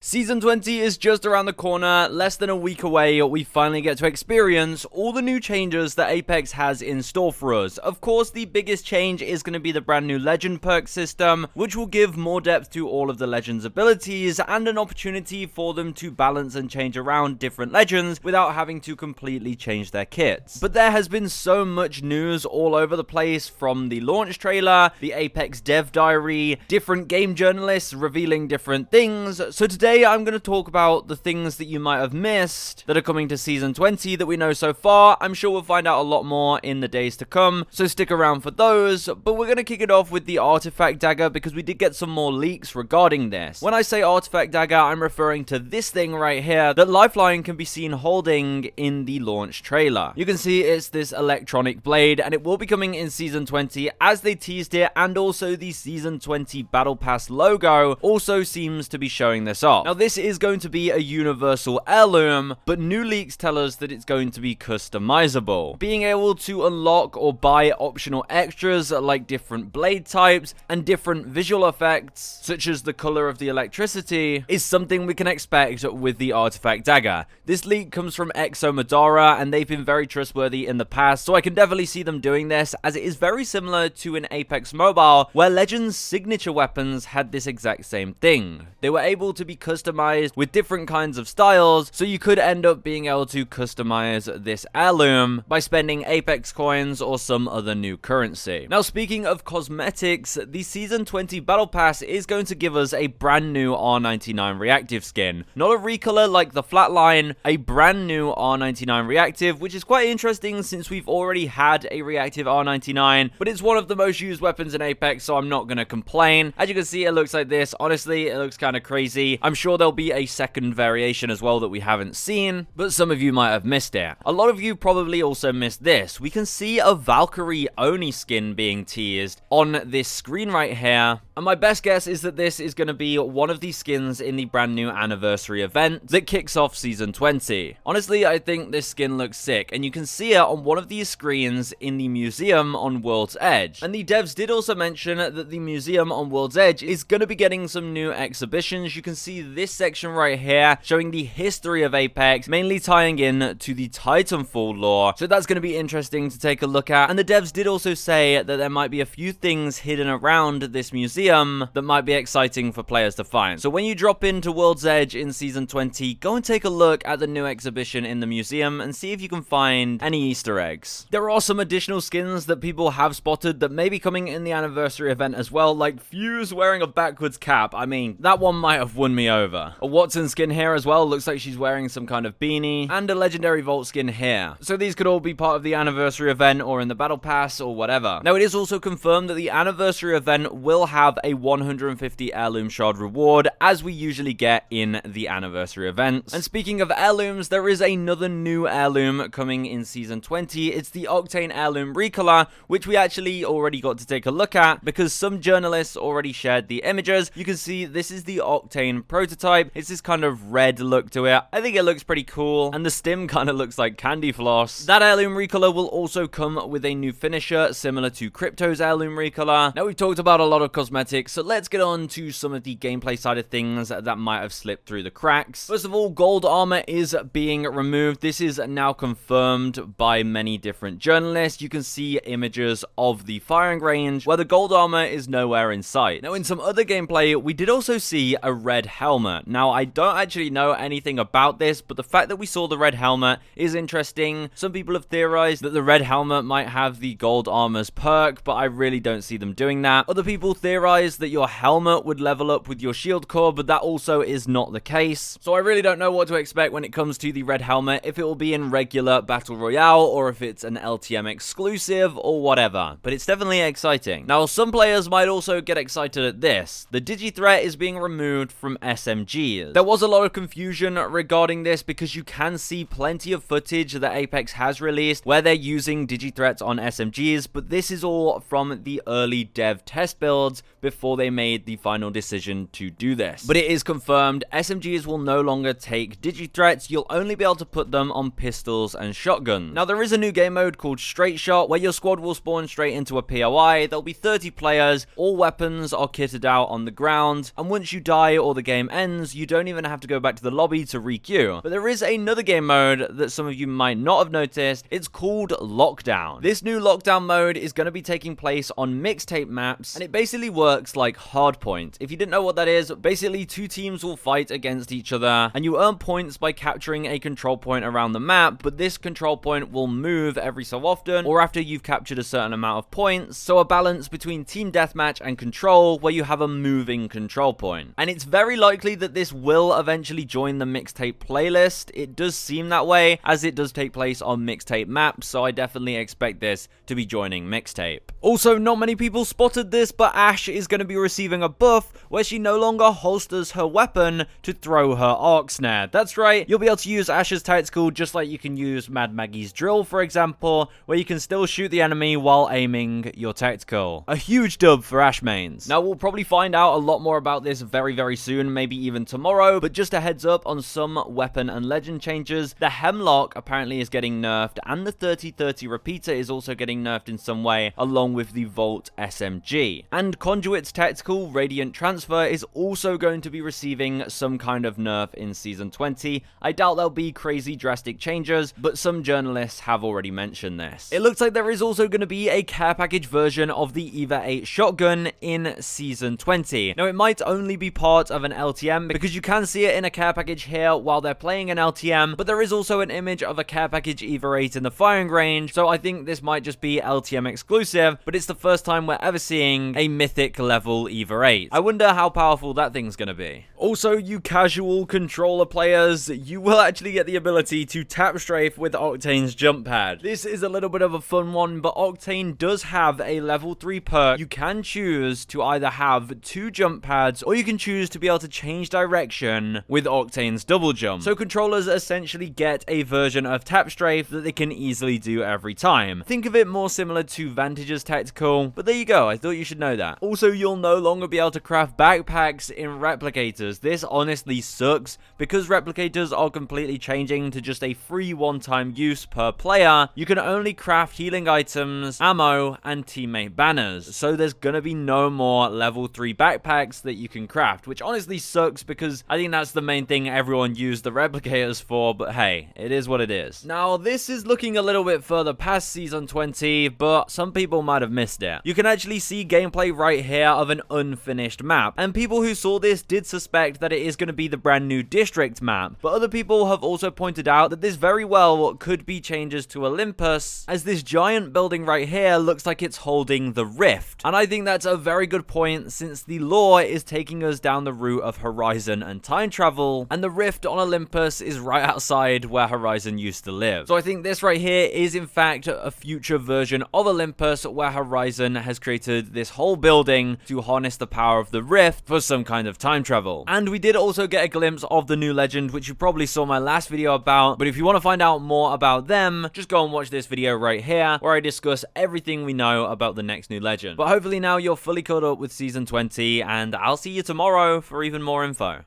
Season 20 is just around the corner, less than a week away. We finally get to experience all the new changes that Apex has in store for us. Of course, the biggest change is going to be the brand new Legend perk system, which will give more depth to all of the Legends abilities and an opportunity for them to balance and change around different Legends without having to completely change their kits. But there has been so much news all over the place, from the launch trailer, the Apex dev diary, different game journalists revealing different things. So today I'm going to talk about the things that you might have missed that are coming to Season 20 that we know so far. I'm sure we'll find out a lot more in the days to come, so stick around for those. But we're going to kick it off with the artifact dagger because we did get some more leaks regarding this. When I say artifact dagger, I'm referring to this thing right here that Lifeline can be seen holding in the launch trailer. You can see it's this electronic blade, and it will be coming in Season 20 as they teased it, and also the Season 20 Battle Pass logo also seems to be showing this off. Now, this is going to be a universal heirloom, but new leaks tell us that it's going to be customizable. Being able to unlock or buy optional extras like different blade types and different visual effects, such as the color of the electricity, is something we can expect with the artifact dagger. This leak comes from Exo Madara, and they've been very trustworthy in the past, so I can definitely see them doing this, as it is very similar to an Apex Mobile, where Legends' signature weapons had this exact same thing. They were able to be customized with different kinds of styles, so you could end up being able to customize this heirloom by spending Apex coins or some other new currency. Now, speaking of cosmetics, the Season 20 Battle Pass is going to give us a brand new R99 reactive skin. Not a recolor like the Flatline, a brand new R99 reactive, which is quite interesting since we've already had a reactive R99, but it's one of the most used weapons in Apex, so I'm not going to complain. As you can see, it looks like this. Honestly, it looks kind of crazy. I'm sure there'll be a second variation as well that we haven't seen, but some of you might have missed it. A lot of you probably also missed this. We can see a Valkyrie Oni skin being teased on this screen right here, and my best guess is that this is going to be one of these skins in the brand new anniversary event that kicks off Season 20. Honestly, I think this skin looks sick, and you can see it on one of these screens in the museum on World's Edge. And the devs did also mention that the museum on World's Edge is going to be getting some new exhibitions. You can see this section right here showing the history of Apex, mainly tying in to the Titanfall lore, so that's going to be interesting to take a look at. And the devs did also say that there might be a few things hidden around this museum that might be exciting for players to find. So when you drop into World's Edge in Season 20, go and take a look at the new exhibition in the museum and see if you can find any Easter eggs. There are some additional skins that people have spotted that may be coming in the anniversary event as well, like Fuse wearing a backwards cap. I mean, that one might have won me over. A Watson skin here as well, looks like she's wearing some kind of beanie, and a legendary Vault skin here. So these could all be part of the anniversary event or in the battle pass or whatever. Now, it is also confirmed that the anniversary event will have a 150 heirloom shard reward, as we usually get in the anniversary events. And speaking of heirlooms, there is another new heirloom coming in Season 20. It's the Octane heirloom recolor, which we actually already got to take a look at because some journalists already shared the images. You can see this is the Octane prototype. It's this kind of red look to it. I think it looks pretty cool, and the stim kind of looks like candy floss. That heirloom recolor will also come with a new finisher similar to Crypto's heirloom recolor. Now, we've talked about a lot of cosmetics, so let's get on to some of the gameplay side of things that might have slipped through the cracks. First of all, gold armor is being removed. This is now confirmed by many different journalists. You can see images of the firing range where the gold armor is nowhere in sight. Now, in some other gameplay, we did also see a red helmet. Now, I don't actually know anything about this, but the fact that we saw the red helmet is interesting. Some people have theorized that the red helmet might have the gold armor's perk, but I really don't see them doing that. Other people theorize that your helmet would level up with your shield core, but that also is not the case. So I really don't know what to expect when it comes to the red helmet, if it will be in regular Battle Royale or if it's an LTM exclusive or whatever. But it's definitely exciting. Now, some players might also get excited at this. The Digi-threat is being removed from SMGs. There was a lot of confusion regarding this because you can see plenty of footage that Apex has released where they're using Digi-threats on SMGs, but this is all from the early dev test builds before they made the final decision to do this. But it is confirmed SMGs will no longer take Digi-threats. You'll only be able to put them on pistols and shotguns. Now, there is a new game mode called Straight Shot where your squad will spawn straight into a POI. There'll be 30 players. All weapons are kitted out on the ground, and once you die or the game ends, you don't even have to go back to the lobby to re-queue. But there is another game mode that some of you might not have noticed. It's called Lockdown. This new Lockdown mode is going to be taking place on mixtape maps, and it basically works like Hardpoint. If you didn't know what that is, basically two teams will fight against each other, and you earn points by capturing a control point around the map, but this control point will move every so often, or after you've captured a certain amount of points, so a balance between team deathmatch and control, where you have a moving control point. And it's very likely that this will eventually join the mixtape playlist. It does seem that way, as it does take place on mixtape maps, so I definitely expect this to be joining mixtape. Also, not many people spotted this, but Ash is going to be receiving a buff where she no longer holsters her weapon to throw her arc snare. That's right, you'll be able to use Ash's tactical just like you can use Mad Maggie's drill, for example, where you can still shoot the enemy while aiming your tactical. A huge dub for Ash mains. Now, we'll probably find out a lot more about this very soon, maybe even tomorrow, but just a heads up on some weapon and legend changes. The Hemlock apparently is getting nerfed, and the 30-30 repeater is also getting nerfed in some way, along with the Volt SMG. And Conduit's tactical Radiant Transfer is also going to be receiving some kind of nerf in Season 20. I doubt there'll be crazy drastic changes, but some journalists have already mentioned this. It looks like there is also going to be a care package version of the EVA 8 shotgun in Season 20. Now, it might only be part of an LTM, because you can see it in a care package here while they're playing an LTM, but there is also an image of a care package EVA 8 in the firing range, so I think this might just be LTM exclusive, but it's the first time we're ever seeing a mythic level EVA 8. I wonder how powerful that thing's gonna be. Also, you casual controller players, you will actually get the ability to tap strafe with Octane's jump pad. This is a little bit of a fun one, but Octane does have a level 3 perk. You can choose to either have 2 jump pads, or you can choose to be able to change direction with Octane's double jump. So controllers essentially get a version of tap strafe that they can easily do every time. Think of it more similar to Vantage's tactical, but there you go, I thought you should know that. Also, you'll no longer be able to craft backpacks in Replicators. This honestly sucks, because Replicators are completely changing to just a free one-time use per player. You can only craft healing items, ammo, and teammate banners, so there's gonna be no more level 3 backpacks that you can craft, which honestly sucks, because I think that's the main thing everyone used the Replicators for, but hey, it is what it is. Now, this is looking a little bit further past Season 20, but some people might have missed it. You can actually see gameplay right here of an unfinished map, and people who saw this did suspect that it is going to be the brand new district map, but other people have also pointed out that this very well could be changes to Olympus, as this giant building right here looks like it's holding the rift. And I think that's a very good point, since the lore is taking us down the route of Horizon and time travel, and the rift on Olympus is right outside where Horizon used to live. So I think this right here is in fact a future version of Olympus, where Horizon has created this whole building to harness the power of the rift for some kind of time travel. And we did also get a glimpse of the new legend, which you probably saw my last video about, but if you want to find out more about them, just go and watch this video right here, where I discuss everything we know about the next new legend. But hopefully now you're fully caught up with Season 20, and I'll see you tomorrow for even more info.